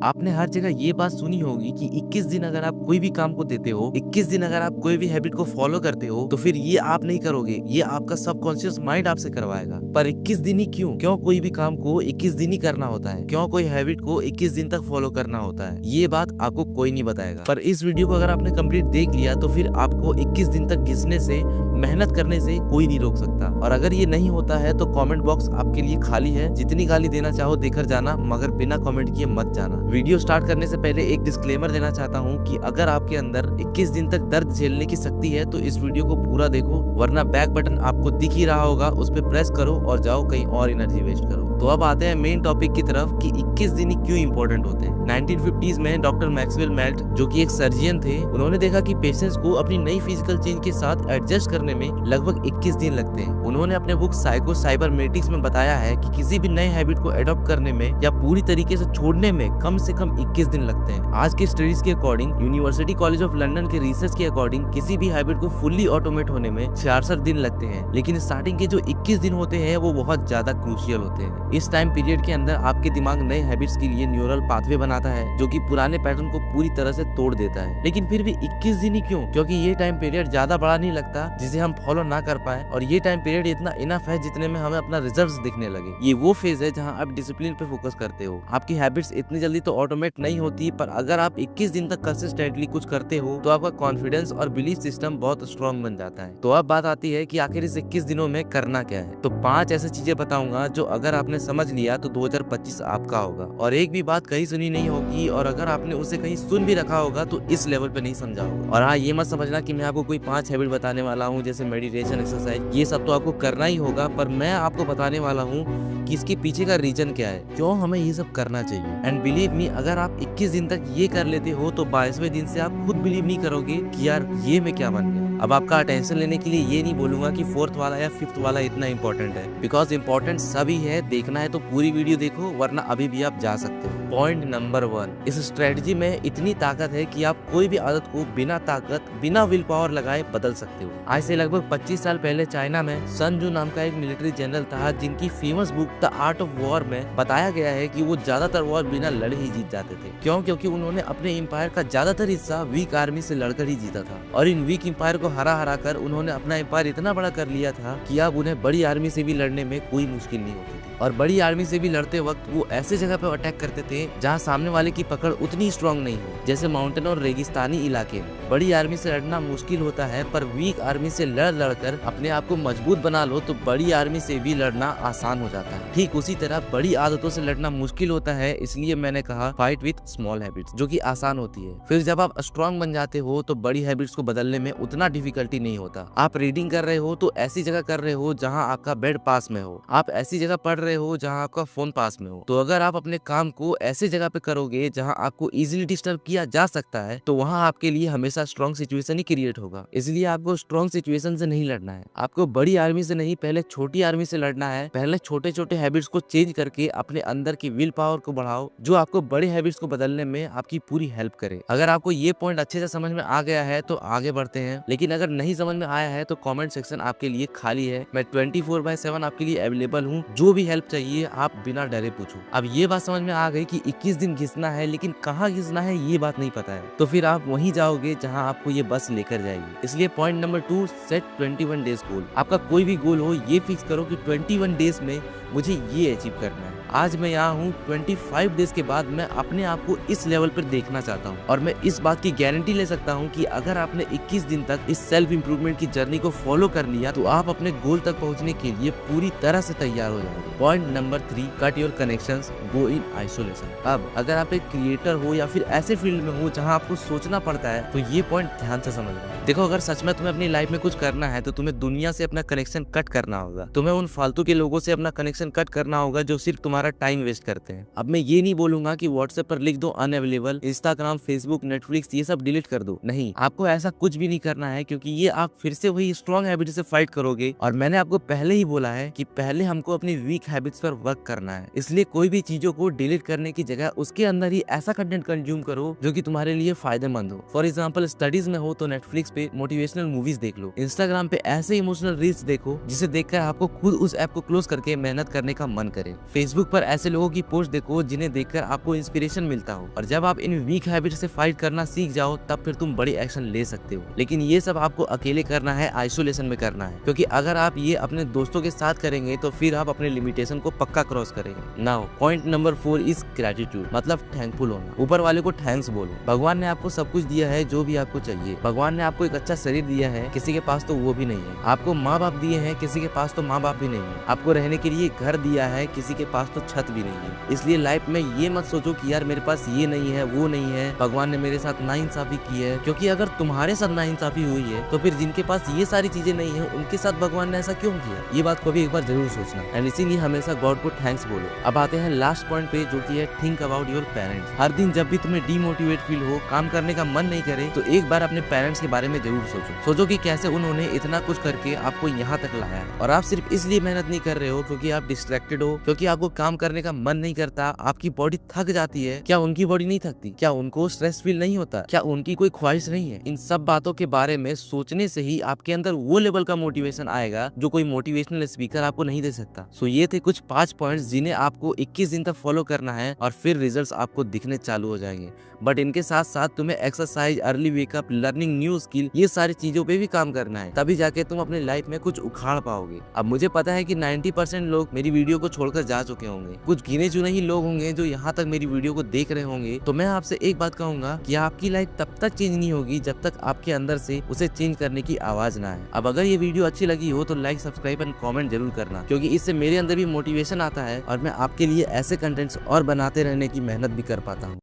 आपने हर जगह ये बात सुनी होगी कि 21 दिन अगर आप कोई भी काम को देते हो, 21 दिन अगर आप कोई भी हैबिट को फॉलो करते हो, तो फिर ये आप नहीं करोगे, ये आपका सबकॉन्शियस माइंड आपसे करवाएगा। पर 21 दिन ही क्यों? क्यों कोई भी काम को 21 दिन ही करना होता है? क्यों कोई हैबिट को 21 दिन तक फॉलो करना होता है? ये बात आपको कोई नहीं बताएगा। पर इस वीडियो को अगर आपने कंप्लीट देख लिया तो फिर आपको 21 दिन तक घिसने से, मेहनत करने से कोई नहीं रोक सकता। और अगर ये नहीं होता है तो कमेंट बॉक्स आपके लिए खाली है, जितनी गाली देना चाहो देकर जाना, मगर बिना कमेंट किए मत जाना। वीडियो स्टार्ट करने से पहले एक डिस्क्लेमर देना चाहता हूँ कि अगर आपके अंदर 21 दिन तक दर्द झेलने की शक्ति है तो इस वीडियो को पूरा देखो, वरना बैक बटन आपको दिख ही रहा होगा, उस पर प्रेस करो और जाओ कहीं और एनर्जी वेस्ट करो। तो अब आते हैं मेन टॉपिक की तरफ कि 21 दिन ही क्यों इंपॉर्टेंट होते हैं। 1950s में डॉक्टर मैक्सवेल मेल्ट, जो कि एक सर्जियन थे, उन्होंने देखा कि पेशेंट्स को अपनी नई फिजिकल चेंज के साथ एडजस्ट करने में लगभग 21 दिन लगते हैं। उन्होंने अपने बुक साइको साइबरमेटिक्स में बताया है कि किसी भी नए हैबिट को एडॉप्ट करने में या पूरी तरीके से छोड़ने में कम से कम 21 दिन लगते हैं। आज के स्टडीज के according, university college of London के रिसर्च के अकॉर्डिंग, किसी भी हैबिट को फुल्ली ऑटोमेट होने में 66 दिन लगते हैं। लेकिन स्टार्टिंग के जो 21 दिन होते हैं वो बहुत ज्यादा क्रूशियल होते हैं। इस टाइम पीरियड के अंदर आपके दिमाग नए हैबिट्स के लिए न्यूरल पाथवे बनाता है, जो कि पुराने पैटर्न को पूरी तरह से तोड़ देता है। लेकिन फिर भी 21 दिन ही क्यों? क्योंकि ये टाइम पीरियड ज्यादा बड़ा नहीं लगता जिसे हम फॉलो ना कर पाए, और ये टाइम पीरियड इतना इनफ है जितने में हमें अपना रिजल्ट्स दिखने लगे। ये वो फेज है जहाँ आप डिसिप्लिन पे फोकस करते हो। आपकी हैबिट्स इतनी जल्दी तो ऑटोमेट नहीं होती, पर अगर आप 21 दिन तक कंसिस्टेंटली कुछ करते हो तो आपका कॉन्फिडेंस और बिलीफ सिस्टम बहुत स्ट्रॉन्ग बन जाता है। तो अब बात आती है कि आखिर इस 21 दिनों में करना क्या है। तो 5 ऐसी चीजें बताऊंगा जो अगर आपने समझ लिया तो 2025 आपका होगा। और एक भी बात कहीं सुनी नहीं होगी, और अगर आपने उसे कहीं सुन भी रखा होगा तो इस लेवल पे नहीं समझा होगा। और हाँ, ये मत समझना कि मैं आपको कोई 5 हैबिट बताने वाला हूँ जैसे मेडिटेशन, एक्सरसाइज, ये सब तो आपको करना ही होगा, पर मैं आपको बताने वाला हूँ कि इसके पीछे का रीजन क्या है, क्यों हमें ये सब करना चाहिए। एंड बिलीव मी, अगर आप 21 दिन तक ये कर लेते हो तो 22वें दिन से आप खुद बिलीव नहीं करोगे कि यार ये मैं क्या बन गया। अब आपका अटेंशन लेने के लिए ये नहीं बोलूंगा कि 4th वाला या 5th वाला इतना इंपॉर्टेंट है, बिकॉज इंपॉर्टेंट सभी है। देखना है तो पूरी वीडियो देखो, वरना अभी भी आप जा सकते हो। पॉइंट नंबर 1, इस स्ट्रेटजी में इतनी ताकत है कि आप कोई भी आदत को बिना ताकत, बिना विल पावर लगाए बदल सकते हो। आज से लगभग 25 साल पहले चाइना में सन जू नाम का एक मिलिट्री जनरल था, जिनकी famous book the art of war में बताया गया है कि वो ज्यादातर वॉर बिना लड़े ही जीत जाते थे। क्यों? क्योंकि उन्होंने अपने एम्पायर का ज्यादातर हिस्सा वीक आर्मी से लड़कर ही जीता था, और इन वीक एम्पायर को हरा कर उन्होंने अपना एम्पायर इतना बड़ा कर लिया था कि अब उन्हें बड़ी आर्मी से भी लड़ने में कोई मुश्किल नहीं होती थी। और बड़ी आर्मी से भी लड़ते वक्त वो ऐसे जगह पे अटैक करते थे जहाँ सामने वाले की पकड़ उतनी स्ट्रांग नहीं हो, जैसे माउंटेन और रेगिस्तानी इलाके में। बड़ी आर्मी से लड़ना मुश्किल होता है, पर वीक आर्मी से लड़कर अपने आप को मजबूत बना लो तो बड़ी आर्मी से भी लड़ना आसान हो जाता है। ठीक उसी तरह बड़ी आदतों से लड़ना मुश्किल होता है, इसलिए मैंने कहा फाइट विथ स्मॉल हैबिट्स, जो कि आसान होती है। फिर जब आप स्ट्रांग बन जाते हो तो बड़ी हैबिट्स को बदलने में उतना डिफिकल्टी नहीं होता। आप रीडिंग कर रहे हो तो ऐसी जगह कर रहे हो जहाँ आपका बेड पास में हो, आप ऐसी जगह पढ़ रहे हो जहाँ आपका फोन पास में हो। तो अगर आप अपने काम को ऐसी जगह पे करोगे जहाँ आपको इजीली डिस्टर्ब किया जा सकता है, तो वहाँ आपके लिए हमेशा स्ट्रॉन्ग सिचुएशन ही क्रिएट होगा। इसलिए आपको स्ट्रॉन्ग सिचुएशन से नहीं लड़ना है, आपको बड़ी आर्मी से नहीं, पहले छोटी आर्मी से लड़ना है। पहले छोटे छोटे हैबिट्स को चेंज करके अपने अंदर की विल पावर को बढ़ाओ, जो आपको बड़े हैबिट्स को बदलने में आपकी पूरी हेल्प करे। अगर आपको ये पॉइंट अच्छे से समझ में आ गया है तो आगे बढ़ते हैं, लेकिन अगर नहीं समझ में आया है तो कमेंट सेक्शन आपके लिए खाली है। मैं 24/7 आपके लिए अवेलेबल हूँ, जो भी हेल्प चाहिए आप बिना डरे पूछो। अब ये बात समझ में आ गई कि 21 दिन घिसना है, लेकिन कहाँ घिसना है ये बात नहीं पता है, तो फिर आप वहीं जाओगे जहाँ आपको ये बस लेकर जाएगी। इसलिए पॉइंट नंबर 2, सेट 21 डेज गोल। आपका कोई भी गोल हो, ये फिक्स करो कि 21 डेज में मुझे ये अचीव करना है। आज मैं यहाँ हूँ, 25 डेज के बाद मैं अपने आप को इस लेवल पर देखना चाहता हूँ, और मैं इस बात की गारंटी ले सकता हूँ कि अगर आपने 21 दिन तक इस सेल्फ इंप्रूवमेंट की जर्नी को फॉलो कर लिया तो आप अपने गोल तक पहुँचने के लिए पूरी तरह से तैयार हो जाओगे। Point number 3, cut your connections, go in isolation. अब अगर आप एक क्रिएटर हो या फिर ऐसे फील्ड में हो जहाँ आपको सोचना पड़ता है, तो ये पॉइंट ध्यान से समझना। देखो, अगर सच में तुम्हें अपनी लाइफ में कुछ करना है तो तुम्हें दुनिया से अपना कनेक्शन कट करना होगा। तुम्हें उन फालतू के लोगों से अपना कनेक्शन कट करना होगा जो सिर्फ तुम्हारा टाइम वेस्ट करते हैं। अब मैं ये नहीं बोलूंगा कि व्हाट्सएप पर लिख दो अनअवेलेबल, इंस्टाग्राम, फेसबुक, नेटफ्लिक्स ये सब डिलीट कर दो। नहीं, आपको ऐसा कुछ भी नहीं करना है, क्योंकि ये आप फिर से वही स्ट्रॉन्ग हैबिट से फाइट करोगे। और मैंने आपको पहले ही बोला है कि पहले हमको अपनी वीक हैबिट्स पर वर्क करना है। इसलिए कोई भी चीजों को डिलीट करने की जगह उसके अंदर ही ऐसा कंटेंट कंज्यूम करो जो कि तुम्हारे लिए फायदेमंद हो। फॉर एग्जाम्पल, स्टडीज में हो तो नेटफ्लिक्स पे मोटिवेशनल मूवीज देख लो, इंस्टाग्राम पे ऐसे इमोशनल रील्स देखो जिसे देखकर आपको खुद उस ऐप को क्लोज करके मेहनत करने का मन करे। फेसबुक पर ऐसे लोगों की पोस्ट देखो जिन्हें देखकर आपको इंस्पिरेशन मिलता हो, और जब आप इन वीक हैबिट से फाइट करना सीख जाओ तब फिर तुम बड़ी एक्शन ले सकते हो। लेकिन ये सब आपको अकेले करना है, आइसोलेशन में करना है, क्योंकि अगर आप ये अपने दोस्तों के साथ करेंगे तो फिर आप अपने लिमिटेशन को पक्का क्रॉस करेंगे। Now point number 4 is gratitude, मतलब थैंकफुल होना। ऊपर वाले को थैंक्स बोलो। भगवान ने आपको सब कुछ दिया है जो भी आपको चाहिए। भगवान ने आपको एक अच्छा शरीर दिया है, किसी के पास तो वो भी नहीं है। आपको माँ बाप दिए हैं, किसी के पास तो माँ बाप भी नहीं है। आपको रहने के लिए घर दिया है, किसी के पास तो छत भी नहीं है। इसलिए लाइफ में ये मत सोचो कि यार मेरे पास ये नहीं है, वो नहीं है, भगवान ने मेरे साथ नाइंसाफी की है, क्योंकि अगर तुम्हारे साथ नाइंसाफी हुई है तो फिर जिनके पास ये सारी चीजें नहीं है उनके साथ भगवान ने ऐसा क्यों किया? ये बात को भी एक बार जरूर सोचना, एंड इसीलिए हमेशा गॉड को थैंक्स बोलो। अब आते हैं लास्ट पॉइंट पे, जो कि है थिंक अबाउट योर पेरेंट्स। हर दिन जब भी तुम्हें डीमोटिवेट फील हो, काम करने का मन नहीं करे, तो एक बार अपने पेरेंट्स के बारे में जरूर सोचो कि कैसे उन्होंने इतना कुछ करके आपको यहाँ तक लाया है, और आप सिर्फ इसलिए मेहनत नहीं कर रहे हो क्योंकि आप डिस्ट्रैक्टेड हो, क्योंकि आपको काम करने का मन नहीं करता, आपकी बॉडी थक जाती है। क्या उनकी बॉडी नहीं थकती? क्या उनको स्ट्रेस फील नहीं होता? क्या उनकी कोई ख्वाहिश नहीं है? इन सब बातों के बारे में सोचने से ही आपके अंदर वो लेवल का मोटिवेशन आएगा जो कोई मोटिवेशनल स्पीकर आपको नहीं दे सकता। सो ये थे कुछ 5 पॉइंट्स जिन्हें आपको 21 दिन तक फॉलो करना है, और फिर रिजल्ट्स आपको दिखने चालू हो जाएंगे। बट इनके साथ साथ तुम्हें exercise, early wake up, learning new skill, ये सारी चीजों पे भी काम करना है, तभी जाके तुम अपने लाइफ में कुछ उखाड़ पाओगे। अब मुझे पता है कि 90% लोग मेरी वीडियो को छोड़कर जा चुके होंगे, कुछ गिने चुने ही लोग होंगे जो यहाँ तक मेरी वीडियो को देख रहे होंगे। तो मैं आपसे एक बात कहूंगा कि आपकी लाइफ तब तक चेंज नहीं होगी जब तक आपके अंदर से उसे चेंज करने की आवाज ना आए। अब अगर ये वीडियो अच्छी लगी हो तो लाइक, सब्सक्राइब एंड कॉमेंट जरूर करना, क्योंकि इससे मेरे अंदर भी मोटिवेशन आता है और मैं आपके लिए ऐसे कंटेंट्स और बनाते रहने की मेहनत भी कर पाता हूँ।